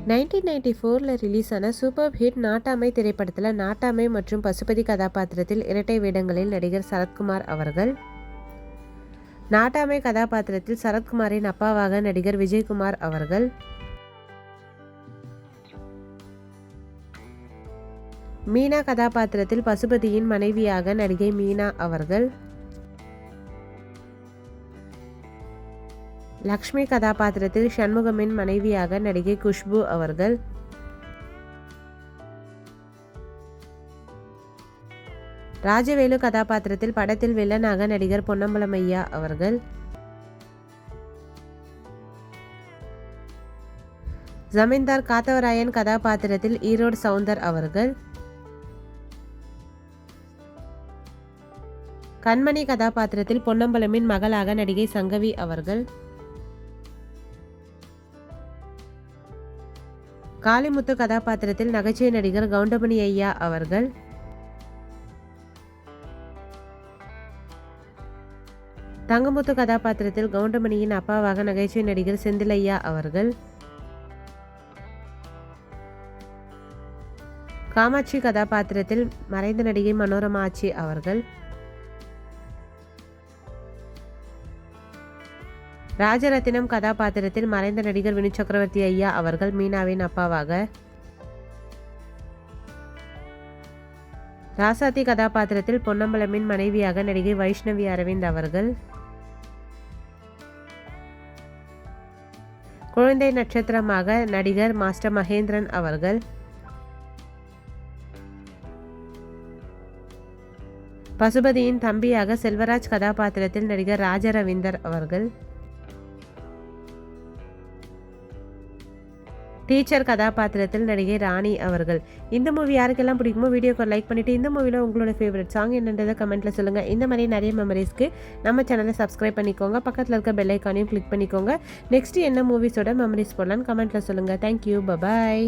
1994 release ஆன super hit நாட்டாமை திரைப்படத்தில் நாட்டாமை மற்றும் பசுபதி கதாபாத்திரத்தில் இரட்டை வேடங்களில் நடிகர் சரத்குமார் அவர்கள். நாட்டாமை கதாபாத்திரத்தில் சரத்குமாரின் அப்பாவாக நடிகர் விஜயகுமார் அவர்கள். மீனா கதாபாத்திரத்தில் பசுபதியின் மனைவியாக நடிகை மீனா அவர்கள். லக்ஷ்மி கதாபாத்திரத்தில் சண்முகமின் மனைவியாக நடிகை குஷ்பு அவர்கள். ராஜவேலு கதாபாத்திரத்தில் படத்தில் வில்லனாக நடிகர் பொன்னம்பலம் ஐயா அவர்கள். ஜமீன்தார் காத்தவராயன் கதாபாத்திரத்தில் ஈரோடு சவுந்தர் அவர்கள். கண்மணி கதாபாத்திரத்தில் பொன்னம்பலமின் மகளாக நடிகை சங்கவி அவர்கள். காளிமுத்து கதாபாத்திரத்தில் நகைச்சுவை நடிகர் கவுண்டமணி ஐயா அவர்கள். தங்கமுத்து கதாபாத்திரத்தில் கவுண்டமணியின் அப்பாவாக நகைச்சுவை நடிகர் செந்திலையா அவர்கள். காமாட்சி கதாபாத்திரத்தில் மறைந்த நடிகை மனோரமா ஆச்சி அவர்கள். ராஜரத்தினம் கதாபாத்திரத்தில் மறைந்த நடிகர் வினு சக்கரவர்த்தி ஐயா அவர்கள் மீனாவின் அப்பாவாக. ராசாத்தி கதாபாத்திரத்தில் பொன்னம்பலமின் மனைவியாக நடிகை வைஷ்ணவி அரவிந்த் அவர்கள். குழந்தை நட்சத்திரமாக நடிகர் மாஸ்டர் மகேந்திரன் அவர்கள். பசுபதியின் தம்பியாக செல்வராஜ் கதாபாத்திரத்தில் நடிகர் ராஜரவீந்தர் அவர்கள். டீச்சர் கதாபாத்திரத்தில் நடிகை ராணி அவர்கள். இந்த மூவி யாருக்கெல்லாம் பிடிக்குமோ வீடியோக்கு லைக் பண்ணிவிட்டு இந்த மூவியில் உங்களோட ஃபேவரட் சாங் என்னன்றதை கமெண்ட்டில் சொல்லுங்கள். இந்த மாதிரி நிறைய மெமரிஸ்க்கு நம்ம சேனலை சப்ஸ்கிரைப் பண்ணிக்கோங்க. பக்கத்தில் இருக்க பெல் ஐக்கானையும் கிளிக் பண்ணிக்கோங்க. நெக்ஸ்ட் என்ன மூவிஸோட மெமரிஸ் போடலான்னு கமெண்ட்டில் சொல்லுங்கள். Thank you, bye bye.